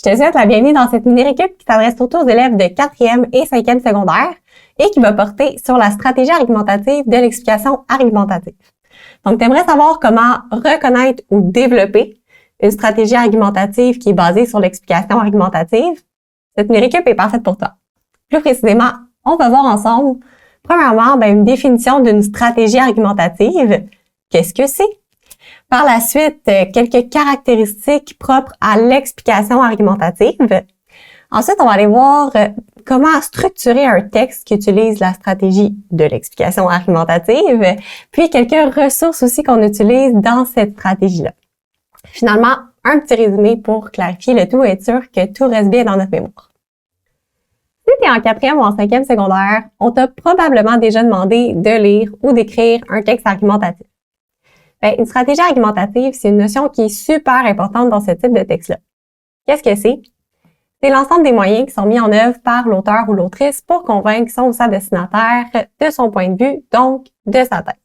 Je te souhaite la bienvenue dans cette mini-récup qui s'adresse surtout aux élèves de 4e et 5e secondaire et qui va porter sur la stratégie argumentative de l'explication argumentative. Donc, tu aimerais savoir comment reconnaître ou développer une stratégie argumentative qui est basée sur l'explication argumentative. Cette mini-récup est parfaite pour toi. Plus précisément, on va voir ensemble, premièrement, une définition d'une stratégie argumentative. Qu'est-ce que c'est? Par la suite, quelques caractéristiques propres à l'explication argumentative. Ensuite, on va aller voir comment structurer un texte qui utilise la stratégie de l'explication argumentative, puis quelques ressources aussi qu'on utilise dans cette stratégie-là. Finalement, un petit résumé pour clarifier le tout et être sûr que tout reste bien dans notre mémoire. Si tu es en 4e ou en 5e secondaire, on t'a probablement déjà demandé de lire ou d'écrire un texte argumentatif. Une stratégie argumentative, c'est une notion qui est super importante dans ce type de texte-là. Qu'est-ce que c'est? C'est l'ensemble des moyens qui sont mis en œuvre par l'auteur ou l'autrice pour convaincre son ou sa destinataire de son point de vue, donc de sa thèse.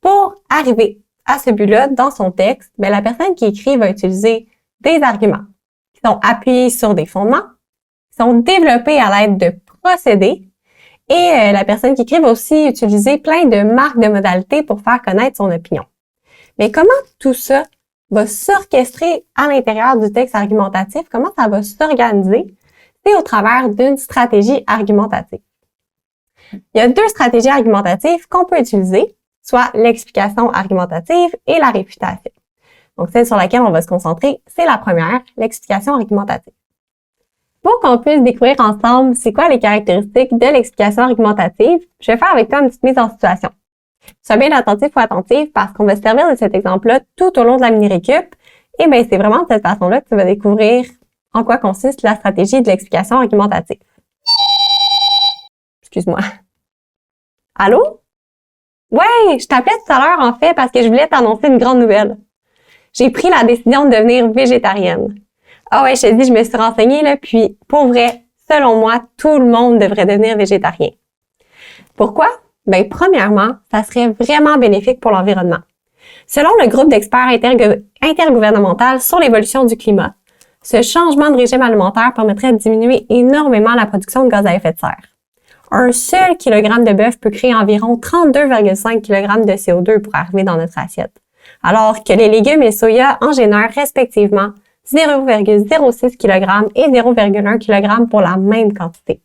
Pour arriver à ce but-là, dans son texte, la personne qui écrit va utiliser des arguments qui sont appuyés sur des fondements, qui sont développés à l'aide de procédés, et la personne qui écrit va aussi utiliser plein de marques de modalités pour faire connaître son opinion. Mais comment tout ça va s'orchestrer à l'intérieur du texte argumentatif? Comment ça va s'organiser? C'est au travers d'une stratégie argumentative. Il y a deux stratégies argumentatives qu'on peut utiliser, soit l'explication argumentative et la réfutation. Donc, celle sur laquelle on va se concentrer, c'est la première, l'explication argumentative. Pour qu'on puisse découvrir ensemble c'est quoi les caractéristiques de l'explication argumentative, je vais faire avec toi une petite mise en situation. Sois bien attentif ou attentive parce qu'on va se servir de cet exemple-là tout au long de la mini-récup. Et c'est vraiment de cette façon-là que tu vas découvrir en quoi consiste la stratégie de l'explication argumentative. Excuse-moi. Allô? Ouais, je t'appelais tout à l'heure en fait parce que je voulais t'annoncer une grande nouvelle. J'ai pris la décision de devenir végétarienne. Ah ouais, je te dis, je me suis renseignée là, puis pour vrai, selon moi, tout le monde devrait devenir végétarien. Pourquoi? Premièrement, ça serait vraiment bénéfique pour l'environnement. Selon le groupe d'experts intergouvernemental sur l'évolution du climat, ce changement de régime alimentaire permettrait de diminuer énormément la production de gaz à effet de serre. Un seul kilogramme de bœuf peut créer environ 32,5 kg de CO2 pour arriver dans notre assiette, alors que les légumes et le soya en génèrent respectivement 0,06 kg et 0,1 kg pour la même quantité.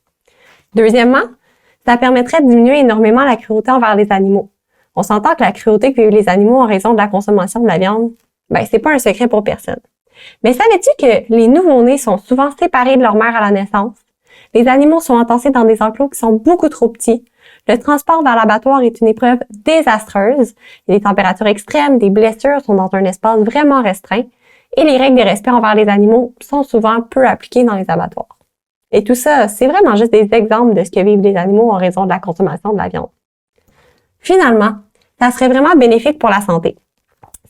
Deuxièmement, ça permettrait de diminuer énormément la cruauté envers les animaux. On s'entend que la cruauté que vivent les animaux en raison de la consommation de la viande, c'est pas un secret pour personne. Mais savais-tu que les nouveau-nés sont souvent séparés de leur mère à la naissance? Les animaux sont entassés dans des enclos qui sont beaucoup trop petits. Le transport vers l'abattoir est une épreuve désastreuse. Il y a des températures extrêmes, des blessures sont dans un espace vraiment restreint et les règles de respect envers les animaux sont souvent peu appliquées dans les abattoirs. Et tout ça, c'est vraiment juste des exemples de ce que vivent les animaux en raison de la consommation de la viande. Finalement, ça serait vraiment bénéfique pour la santé.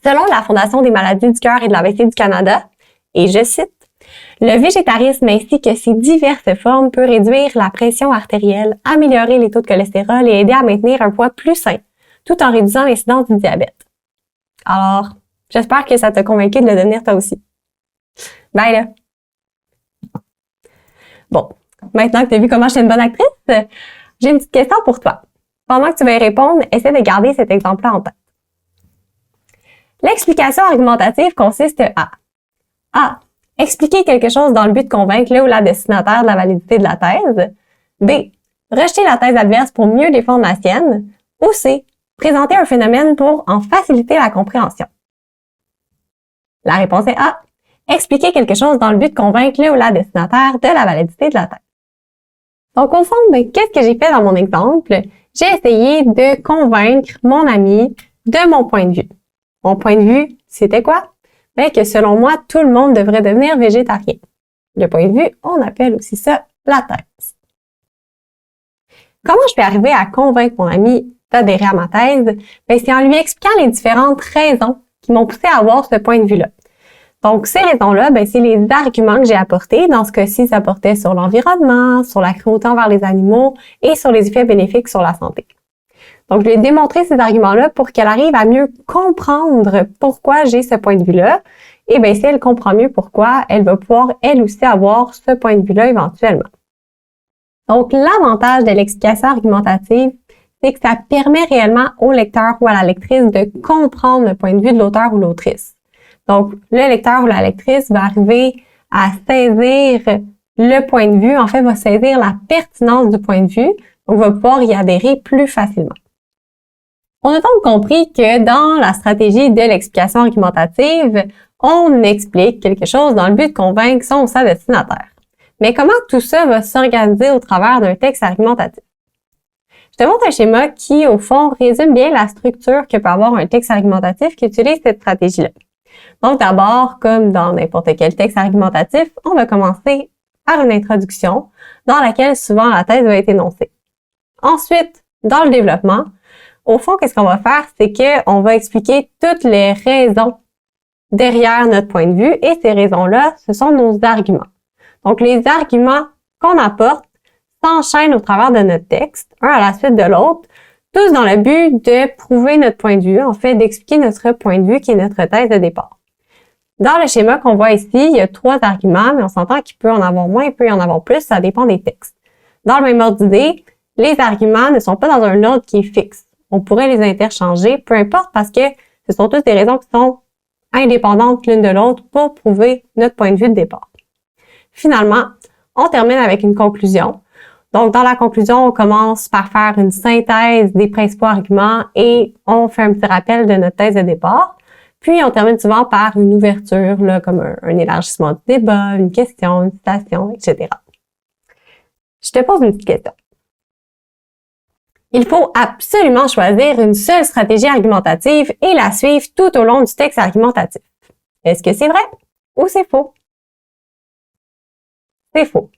Selon la Fondation des maladies du cœur et de l'AVC du Canada, et je cite, « Le végétarisme ainsi que ses diverses formes peut réduire la pression artérielle, améliorer les taux de cholestérol et aider à maintenir un poids plus sain, tout en réduisant l'incidence du diabète. » Alors, j'espère que ça t'a convaincu de le devenir toi aussi. Bye là! Bon, maintenant que tu as vu comment je suis une bonne actrice, j'ai une petite question pour toi. Pendant que tu vas y répondre, essaie de garder cet exemple-là en tête. L'explication argumentative consiste à A. Expliquer quelque chose dans le but de convaincre le ou la destinataire de la validité de la thèse. B. Rejeter la thèse adverse pour mieux défendre la sienne. Ou C. Présenter un phénomène pour en faciliter la compréhension. La réponse est A. Expliquer quelque chose dans le but de convaincre le ou la destinataire de la validité de la thèse. Donc, au fond, qu'est-ce que j'ai fait dans mon exemple? J'ai essayé de convaincre mon ami de mon point de vue. Mon point de vue, c'était quoi? Que selon moi, tout le monde devrait devenir végétarien. Le point de vue, on appelle aussi ça la thèse. Comment je peux arriver à convaincre mon ami d'adhérer à ma thèse? C'est en lui expliquant les différentes raisons qui m'ont poussé à avoir ce point de vue-là. Donc, ces raisons-là, c'est les arguments que j'ai apportés. Dans ce cas-ci, ça portait sur l'environnement, sur la cruauté envers les animaux et sur les effets bénéfiques sur la santé. Donc, je lui ai démontré ces arguments-là pour qu'elle arrive à mieux comprendre pourquoi j'ai ce point de vue-là et bien si elle comprend mieux pourquoi, elle va pouvoir elle aussi avoir ce point de vue-là éventuellement. Donc, l'avantage de l'explication argumentative, c'est que ça permet réellement au lecteur ou à la lectrice de comprendre le point de vue de l'auteur ou l'autrice. Donc, le lecteur ou la lectrice va arriver à saisir le point de vue, en fait, va saisir la pertinence du point de vue, donc va pouvoir y adhérer plus facilement. On a donc compris que dans la stratégie de l'explication argumentative, on explique quelque chose dans le but de convaincre son ou sa destinataire. Mais comment tout ça va s'organiser au travers d'un texte argumentatif? Je te montre un schéma qui, au fond, résume bien la structure que peut avoir un texte argumentatif qui utilise cette stratégie-là. Donc, d'abord, comme dans n'importe quel texte argumentatif, on va commencer par une introduction dans laquelle souvent la thèse va être énoncée. Ensuite, dans le développement, au fond, qu'est-ce qu'on va faire? C'est qu'on va expliquer toutes les raisons derrière notre point de vue et ces raisons-là, ce sont nos arguments. Donc, les arguments qu'on apporte s'enchaînent au travers de notre texte, un à la suite de l'autre, tous dans le but de prouver notre point de vue, en fait, d'expliquer notre point de vue qui est notre thèse de départ. Dans le schéma qu'on voit ici, il y a 3 arguments, mais on s'entend qu'il peut en avoir moins, il peut y en avoir plus, ça dépend des textes. Dans le même ordre d'idée, les arguments ne sont pas dans un ordre qui est fixe. On pourrait les interchanger, peu importe, parce que ce sont toutes des raisons qui sont indépendantes l'une de l'autre pour prouver notre point de vue de départ. Finalement, on termine avec une conclusion. Donc, dans la conclusion, on commence par faire une synthèse des principaux arguments et on fait un petit rappel de notre thèse de départ. Puis, on termine souvent par une ouverture, là, comme un élargissement du débat, une question, une citation, etc. Je te pose une petite question. Il faut absolument choisir une seule stratégie argumentative et la suivre tout au long du texte argumentatif. Est-ce que c'est vrai ou c'est faux? C'est faux.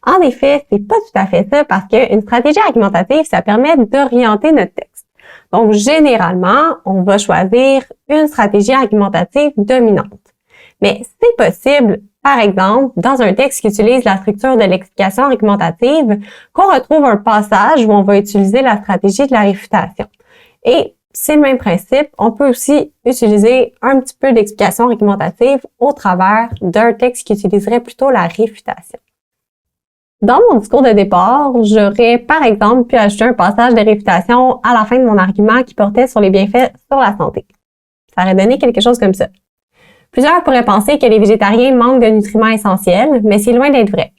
En effet, c'est pas tout à fait ça parce qu'une stratégie argumentative, ça permet d'orienter notre texte. Donc, généralement, on va choisir une stratégie argumentative dominante. Mais c'est possible, par exemple, dans un texte qui utilise la structure de l'explication argumentative, qu'on retrouve un passage où on va utiliser la stratégie de la réfutation. Et c'est le même principe, on peut aussi utiliser un petit peu d'explication argumentative au travers d'un texte qui utiliserait plutôt la réfutation. Dans mon discours de départ, j'aurais par exemple pu ajouter un passage de réfutation à la fin de mon argument qui portait sur les bienfaits sur la santé. Ça aurait donné quelque chose comme ça. Plusieurs pourraient penser que les végétariens manquent de nutriments essentiels, mais c'est loin d'être vrai.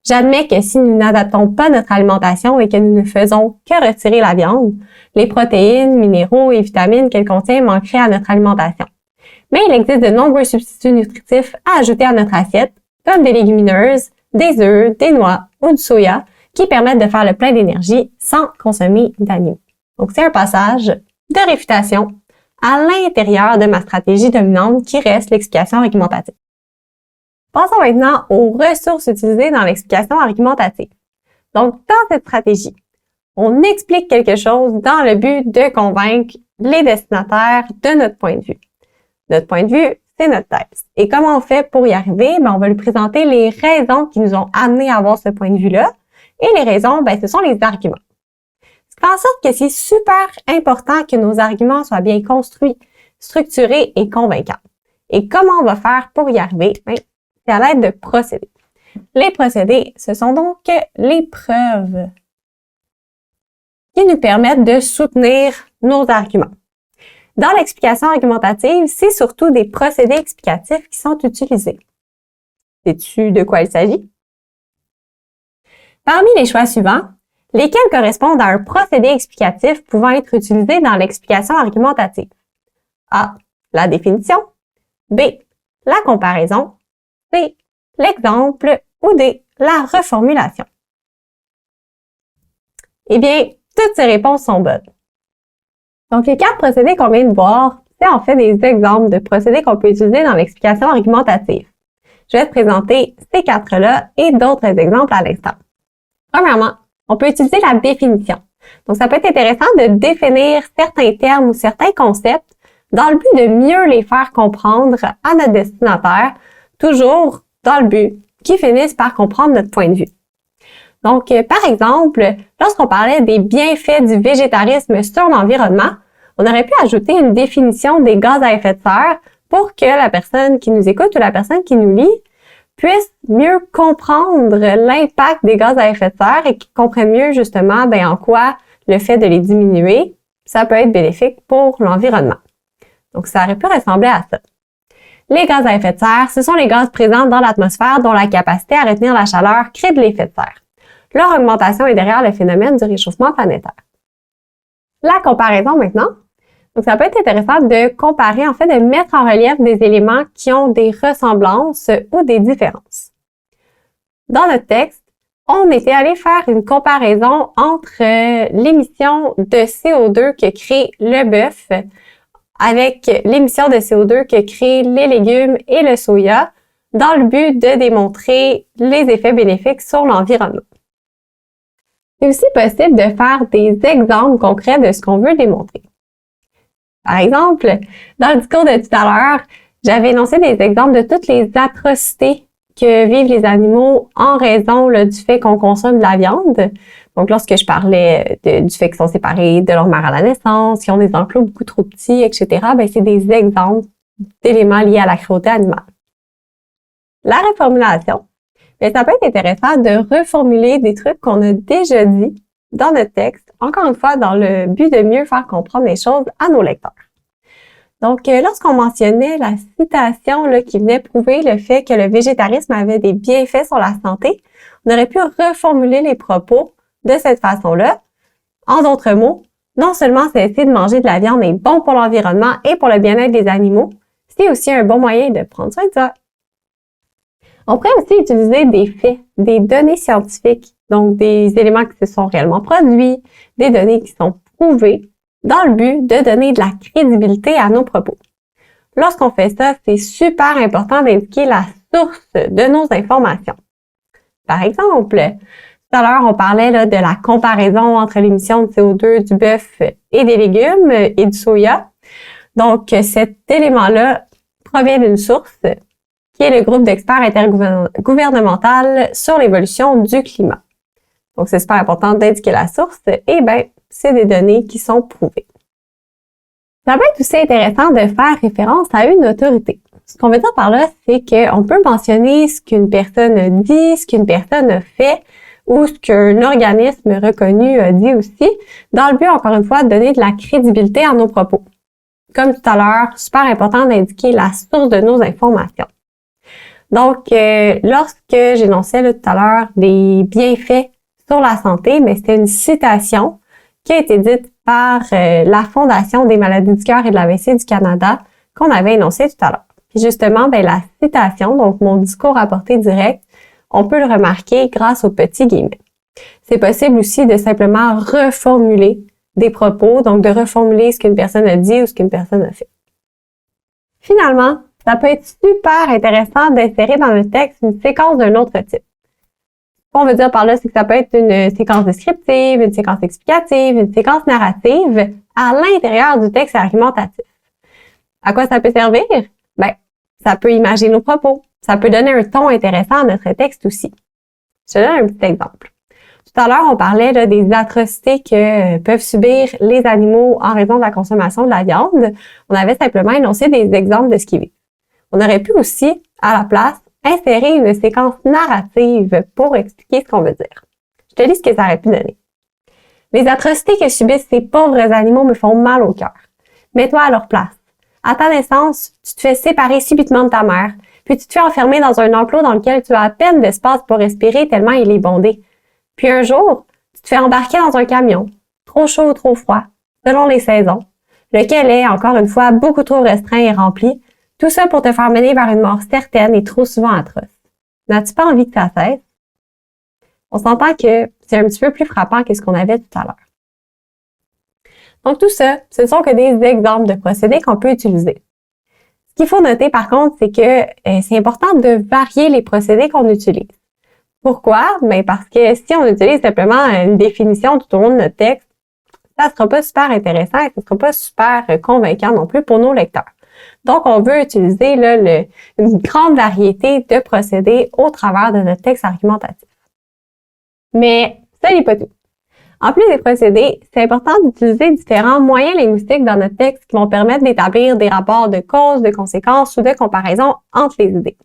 J'admets que si nous n'adaptons pas notre alimentation et que nous ne faisons que retirer la viande, les protéines, minéraux et vitamines qu'elle contient manqueraient à notre alimentation. Mais il existe de nombreux substituts nutritifs à ajouter à notre assiette, comme des légumineuses, des œufs, des noix ou du soya, qui permettent de faire le plein d'énergie sans consommer d'aliments. Donc, c'est un passage de réfutation à l'intérieur de ma stratégie dominante qui reste l'explication argumentative. Passons maintenant aux ressources utilisées dans l'explication argumentative. Donc, dans cette stratégie, on explique quelque chose dans le but de convaincre les destinataires de notre point de vue. Notre point de vue, c'est notre thèse. Et comment on fait pour y arriver? On va lui présenter les raisons qui nous ont amenés à avoir ce point de vue-là. Et les raisons, ce sont les arguments. Ce qui fait en sorte que c'est super important que nos arguments soient bien construits, structurés et convaincants. Et comment on va faire pour y arriver? C'est à l'aide de procédés. Les procédés, ce sont donc les preuves qui nous permettent de soutenir nos arguments. Dans l'explication argumentative, c'est surtout des procédés explicatifs qui sont utilisés. Sais-tu de quoi il s'agit? Parmi les choix suivants, lesquels correspondent à un procédé explicatif pouvant être utilisé dans l'explication argumentative? A. La définition. B. La comparaison. C. L'exemple. Ou D. La reformulation. Eh bien, toutes ces réponses sont bonnes. Donc, les 4 procédés qu'on vient de voir, c'est en fait des exemples de procédés qu'on peut utiliser dans l'explication argumentative. Je vais te présenter ces 4-là et d'autres exemples à l'instant. Premièrement, on peut utiliser la définition. Donc, ça peut être intéressant de définir certains termes ou certains concepts dans le but de mieux les faire comprendre à notre destinataire, toujours dans le but qu'ils finissent par comprendre notre point de vue. Donc, par exemple, lorsqu'on parlait des bienfaits du végétarisme sur l'environnement, on aurait pu ajouter une définition des gaz à effet de serre pour que la personne qui nous écoute ou la personne qui nous lit puisse mieux comprendre l'impact des gaz à effet de serre et qu'ils comprennent mieux justement en quoi le fait de les diminuer, ça peut être bénéfique pour l'environnement. Donc, ça aurait pu ressembler à ça. Les gaz à effet de serre, ce sont les gaz présents dans l'atmosphère dont la capacité à retenir la chaleur crée de l'effet de serre. Leur augmentation est derrière le phénomène du réchauffement planétaire. La comparaison maintenant. Donc, ça peut être intéressant de comparer, en fait, de mettre en relief des éléments qui ont des ressemblances ou des différences. Dans notre texte, on était allé faire une comparaison entre l'émission de CO2 que crée le bœuf avec l'émission de CO2 que créent les légumes et le soya dans le but de démontrer les effets bénéfiques sur l'environnement. C'est aussi possible de faire des exemples concrets de ce qu'on veut démontrer. Par exemple, dans le discours de tout à l'heure, j'avais énoncé des exemples de toutes les atrocités que vivent les animaux en raison du fait qu'on consomme de la viande. Donc, lorsque je parlais du fait qu'ils sont séparés de leur mère à la naissance, qu'ils ont des enclos beaucoup trop petits, etc., c'est des exemples d'éléments liés à la cruauté animale. La reformulation, ça peut être intéressant de reformuler des trucs qu'on a déjà dit dans notre texte, encore une fois, dans le but de mieux faire comprendre les choses à nos lecteurs. Donc, lorsqu'on mentionnait la citation qui venait prouver le fait que le végétarisme avait des bienfaits sur la santé, on aurait pu reformuler les propos de cette façon-là. En d'autres mots, non seulement cesser de manger de la viande est bon pour l'environnement et pour le bien-être des animaux, c'est aussi un bon moyen de prendre soin de ça. On pourrait aussi utiliser des faits, des données scientifiques, donc des éléments qui se sont réellement produits, des données qui sont prouvées, dans le but de donner de la crédibilité à nos propos. Lorsqu'on fait ça, c'est super important d'indiquer la source de nos informations. Par exemple, tout à l'heure, on parlait de la comparaison entre l'émission de CO2 du bœuf et des légumes et du soya. Donc, cet élément-là provient d'une source qui est le groupe d'experts intergouvernemental sur l'évolution du climat. Donc, c'est super important d'indiquer la source et c'est des données qui sont prouvées. Ça peut être aussi intéressant de faire référence à une autorité. Ce qu'on veut dire par là, c'est qu'on peut mentionner ce qu'une personne a dit, ce qu'une personne a fait ou ce qu'un organisme reconnu a dit aussi, dans le but, encore une fois, de donner de la crédibilité à nos propos. Comme tout à l'heure, super important d'indiquer la source de nos informations. Donc, lorsque j'énonçais tout à l'heure des bienfaits sur la santé, c'était une citation qui a été dite par la Fondation des maladies du cœur et de l'AVC du Canada qu'on avait énoncée tout à l'heure. Puis justement, la citation, donc mon discours à portée directe, on peut le remarquer grâce aux petits guillemets. C'est possible aussi de simplement reformuler des propos, donc de reformuler ce qu'une personne a dit ou ce qu'une personne a fait. Finalement, ça peut être super intéressant d'insérer dans le texte une séquence d'un autre type. Ce qu'on veut dire par là, c'est que ça peut être une séquence descriptive, une séquence explicative, une séquence narrative à l'intérieur du texte argumentatif. À quoi ça peut servir? Ça peut imager nos propos. Ça peut donner un ton intéressant à notre texte aussi. Je te donne un petit exemple. Tout à l'heure, on parlait des atrocités que peuvent subir les animaux en raison de la consommation de la viande. On avait simplement énoncé des exemples de ce qu'ils vivent. On aurait pu aussi, à la place, insérer une séquence narrative pour expliquer ce qu'on veut dire. Je te lis ce que ça aurait pu donner. Les atrocités que subissent ces pauvres animaux me font mal au cœur. Mets-toi à leur place. À ta naissance, tu te fais séparer subitement de ta mère, puis tu te fais enfermer dans un enclos dans lequel tu as à peine d'espace pour respirer tellement il est bondé. Puis un jour, tu te fais embarquer dans un camion, trop chaud ou trop froid, selon les saisons, lequel est, encore une fois, beaucoup trop restreint et rempli, tout ça pour te faire mener vers une mort certaine et trop souvent atroce. N'as-tu pas envie que ça cesse? On s'entend que c'est un petit peu plus frappant que ce qu'on avait tout à l'heure. Donc tout ça, ce ne sont que des exemples de procédés qu'on peut utiliser. Ce qu'il faut noter par contre, c'est que c'est important de varier les procédés qu'on utilise. Pourquoi? Parce que si on utilise simplement une définition tout au long de notre texte, ça ne sera pas super intéressant et ça ne sera pas super convaincant non plus pour nos lecteurs. Donc, on veut utiliser une grande variété de procédés au travers de notre texte argumentatif. Mais ça n'est pas tout. En plus des procédés, c'est important d'utiliser différents moyens linguistiques dans notre texte qui vont permettre d'établir des rapports de cause, de conséquences ou de comparaison entre les idées.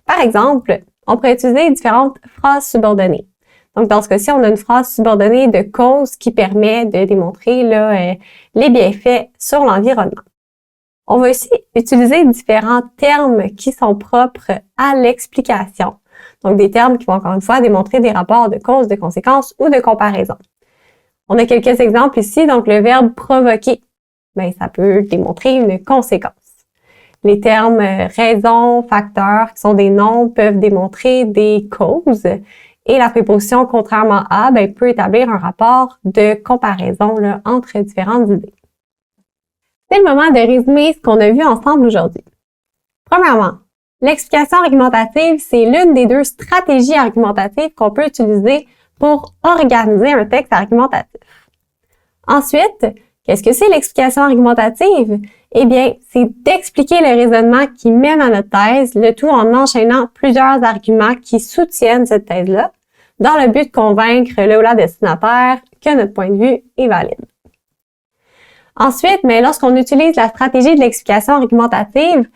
Par exemple, on pourrait utiliser différentes phrases subordonnées. Donc, dans ce cas-ci, on a une phrase subordonnée de cause qui permet de démontrer les bienfaits sur l'environnement. On va aussi utiliser différents termes qui sont propres à l'explication. Donc, des termes qui vont encore une fois démontrer des rapports de cause, de conséquences ou de comparaison. On a quelques exemples ici. Donc, le verbe provoquer, bien, ça peut démontrer une conséquence. Les termes raison, facteur, qui sont des noms, peuvent démontrer des causes. Et la préposition contrairement à, bien, peut établir un rapport de comparaison là, entre différentes idées. C'est le moment de résumer ce qu'on a vu ensemble aujourd'hui. Premièrement, l'explication argumentative, c'est l'une des deux stratégies argumentatives qu'on peut utiliser pour organiser un texte argumentatif. Ensuite, qu'est-ce que c'est l'explication argumentative? Eh bien, c'est d'expliquer le raisonnement qui mène à notre thèse, le tout en enchaînant plusieurs arguments qui soutiennent cette thèse-là, dans le but de convaincre le ou la destinataire que notre point de vue est valide. Ensuite, mais lorsqu'on utilise la stratégie de l'explication argumentative,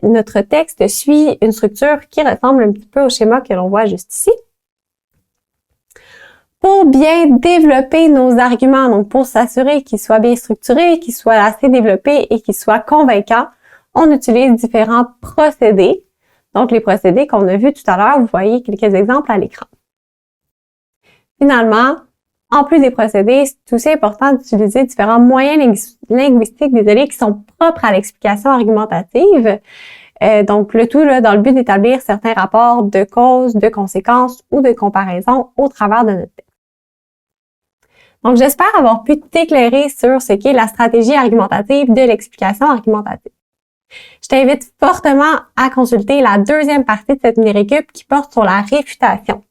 notre texte suit une structure qui ressemble un petit peu au schéma que l'on voit juste ici. Pour bien développer nos arguments, donc pour s'assurer qu'ils soient bien structurés, qu'ils soient assez développés et qu'ils soient convaincants, on utilise différents procédés. Donc, les procédés qu'on a vus tout à l'heure, vous voyez quelques exemples à l'écran. Finalement, en plus des procédés, c'est aussi important d'utiliser différents moyens linguistiques, qui sont propres à l'explication argumentative. Donc, le tout là, dans le but d'établir certains rapports de cause, de conséquences ou de comparaison au travers de notre texte. Donc, j'espère avoir pu t'éclairer sur ce qu'est la stratégie argumentative de l'explication argumentative. Je t'invite fortement à consulter la deuxième partie de cette mini-récup qui porte sur la réfutation.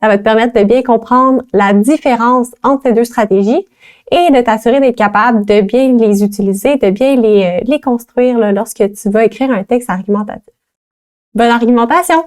Ça va te permettre de bien comprendre la différence entre ces deux stratégies et de t'assurer d'être capable de bien les utiliser, de bien les construire là, lorsque tu vas écrire un texte argumentatif. Bonne argumentation!